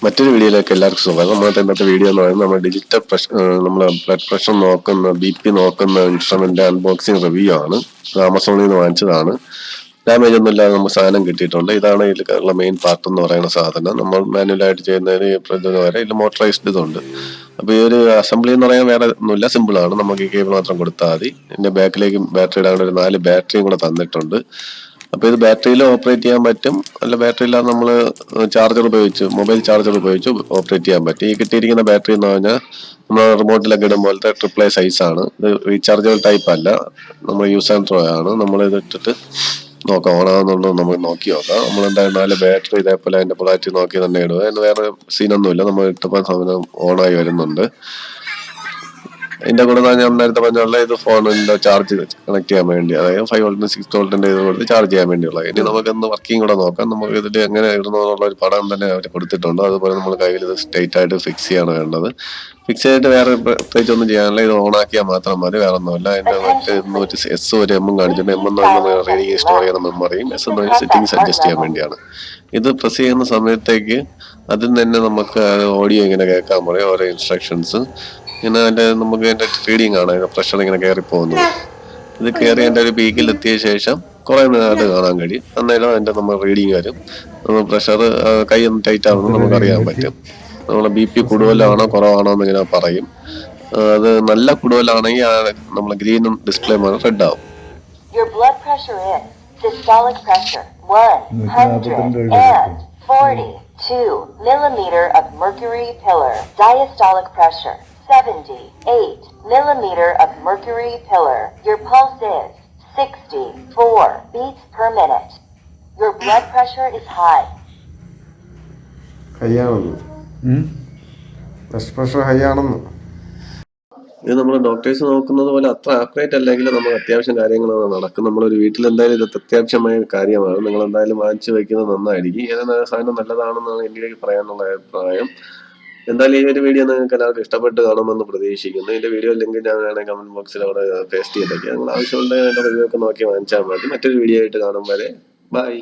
മറ്റൊരു വീഡിയോയിലേക്ക് എല്ലാവർക്കും സ്വാഗതം. നമ്മുടെ ഇന്നത്തെ വീഡിയോ എന്ന് പറയുന്നത് നമ്മൾ ഡിജിറ്റൽ നമ്മളെ ബ്ലഡ് പ്രഷർ നോക്കുന്ന BP നോക്കുന്ന ഇൻസ്ട്രുമെന്റ് അൺബോക്സിംഗ് റിവ്യൂ ആണ്. ആമസോണിൽ നിന്ന് വാങ്ങിച്ചതാണ്. ഡാമേജ് ഒന്നും ഇല്ലാതെ നമുക്ക് സാധനം കിട്ടിയിട്ടുണ്ട്. ഇതാണ് ഇതിലുള്ള മെയിൻ പാർട്ട് എന്ന് പറയുന്ന സാധനം. നമ്മൾ മാനുവലായിട്ട് ചെയ്യുന്നതിന് വരെ ഇതിൽ മോട്ടറൈസ്ഡ് ഇതുണ്ട്. അപ്പോൾ ഈ ഒരു അസംബ്ലി എന്ന് പറയാൻ വേറെ ഒന്നുമില്ല, സിമ്പിളാണ്. നമുക്ക് ഈ കേബിൾ മാത്രം കൊടുത്താൽ മതി. ഇതിന്റെ ബാക്കിലേക്ക് ബാറ്ററി ഇടാൻ ഒരു 4 ബാറ്ററിയും കൂടെ തന്നിട്ടുണ്ട്. അപ്പോൾ ഇത് ബാറ്ററിയിൽ ഓപ്പറേറ്റ് ചെയ്യാൻ പറ്റും, അല്ല ബാറ്ററി ഇല്ലാതെ നമ്മൾ ചാർജർ ഉപയോഗിച്ച് മൊബൈൽ ചാർജർ ഉപയോഗിച്ച് ഓപ്പറേറ്റ് ചെയ്യാൻ പറ്റും. ഈ കിട്ടിയിരിക്കുന്ന ബാറ്ററി എന്ന് പറഞ്ഞാൽ നമ്മൾ റിമോട്ടിലൊക്കെ ഇടും പോലത്തെ ട്രിപ്പിൾ എ സൈസാണ്. ഇത് റീചാർജബിൾ ടൈപ്പ് അല്ല, നമ്മൾ യൂസ് ആൻഡ് ത്രോ ആണ്. നമ്മൾ ഇത് ഇട്ടിട്ട് നോക്കാം, ഓണാകുന്നുണ്ടോ നമുക്ക് നോക്കി നോക്കാം. നമ്മൾ എന്തായാലും 4 ബാറ്ററി ഇതേപോലെ അതിന്റെ പൊളാരിറ്റി നോക്കി തന്നെ ഇടുക. അതിന് വേറെ സീനൊന്നുമില്ല. നമ്മൾ ഇട്ടപ്പോൾ സാധനം ഓണായി വരുന്നുണ്ട്. ഇതിന്റെ കൂടെ ഞാൻ നേരത്തെ പറഞ്ഞുള്ള ഇത് ഫോണിന്റെ ചാർജ് കണക്ട് ചെയ്യാൻ വേണ്ടി, അതായത് 5 വോൾട്ടിന് 6 വോൾട്ടിന്റെ ഇത് കൊടുത്ത് ചാർജ് ചെയ്യാൻ വേണ്ടിയുള്ള. ഇനി നമുക്കൊന്ന് വർക്കിംഗ് കൂടെ നോക്കാം. നമുക്ക് ഇതിൽ എങ്ങനെ ഇടണമെന്നുള്ള ഒരു പടം തന്നെ അവർ കൊടുത്തിട്ടുണ്ട്. അതുപോലെ നമ്മൾ കയ്യിൽ ഇത് സ്ട്രെയിറ്റ് ആയിട്ട് ഫിക്സ് ചെയ്യാണ് വേണ്ടത്. ഫിക്സ് ചെയ്തിട്ട് വേറെ പ്രത്യേകിച്ച് ഒന്നും ചെയ്യാനില്ല. ഇത് ഓൺ ആക്കിയാൽ മാത്രം മതി, വേറെ ഒന്നുമില്ല. അതിന്റെ S ഒരു M കാണിച്ചിട്ടുണ്ട്. M എന്ന് പറയുന്നത് റീഡിംഗ് സ്റ്റോർ ചെയ്യുന്ന മെമ്മറിയും, S എന്ന് പറയുന്നത് സെറ്റിംഗ്സ് അഡ്ജസ്റ്റ് ചെയ്യാൻ വേണ്ടിയാണ്. ഇത് പ്രസ് ചെയ്യുന്ന സമയത്തേക്ക് അതിൽ തന്നെ നമുക്ക് ഓഡിയോ ഇങ്ങനെ കേൾക്കാൻ പറയും, ഓരോ ഇൻസ്ട്രക്ഷൻസ് ഇങ്ങനെ. അതിന്റെ നമുക്ക് അതിന്റെ റീഡിങ് ആണ്, പ്രഷർ ഇങ്ങനെ കയറി പോകുന്നത്. ഇത് കയറി അതിന്റെ ഒരു പീക്കിൽ എത്തിയ ശേഷം കുറെ നേരം കാണാൻ കഴിയും. അന്നേരം അതിന്റെ നമ്മൾ റീഡിങ് വരും. നമ്മൾ പ്രഷർ കൈ ഒന്ന് ടൈറ്റ് ആവുന്നത് നമുക്ക് അറിയാൻ പറ്റും. നമ്മളെ BP കൂടുതലാണോ കുറവാണോ എന്ന് ഇങ്ങനെ പറയും. അത് നല്ല കൂടുതലാണെങ്കിൽ നമ്മളെ ഗ്രീനും ഡിസ്പ്ലേ റെഡ് ആവും. Your blood pressure is systolic pressure 142 millimeter of mercury pillar. Diastolic pressure 78 millimeter of mercury pillar. Your pulse is 64 beats per minute. Your blood pressure is high. Blood pressure high ആണെന്ന്. ഇത് നമ്മൾ doctors നോക്കുന്നത് പോലെ അത്ര accurate അല്ലെങ്കിൽ നമുക്ക് അത്യാവശ്യം കാര്യങ്ങളാണ് നടക്കും. നമ്മളൊരു വീട്ടിൽ എന്തായാലും ഇത് അത്യാവശ്യമായ കാര്യമാണ്. നിങ്ങൾ എന്തായാലും വാങ്ങിച്ചു വെക്കുന്നത് നന്നായിരിക്കും. ഏത് സാധനം നല്ലതാണെന്നാണ് എനിക്ക് പറയാനുള്ള അഭിപ്രായം. എന്തായാലും ഈ ഒരു വീഡിയോ നിങ്ങൾക്ക് എല്ലാവർക്കും ഇഷ്ടപ്പെട്ട് കാണുമെന്ന് പ്രതീക്ഷിക്കുന്നു. ഇതിന്റെ വീഡിയോ ലിങ്ക് ഞാൻ വേണമെങ്കിൽ കമന്റ് ബോക്സിൽ അവിടെ പേസ്റ്റ് ചെയ്തേക്കാം. നിങ്ങൾ ആവശ്യമുണ്ടെങ്കിൽ അതിന്റെ റിവ്യൂ ഒക്കെ നോക്കി വാങ്ങിച്ചാൽ മതി. മറ്റൊരു വീഡിയോ ആയിട്ട് കാണും വരെ ബൈ.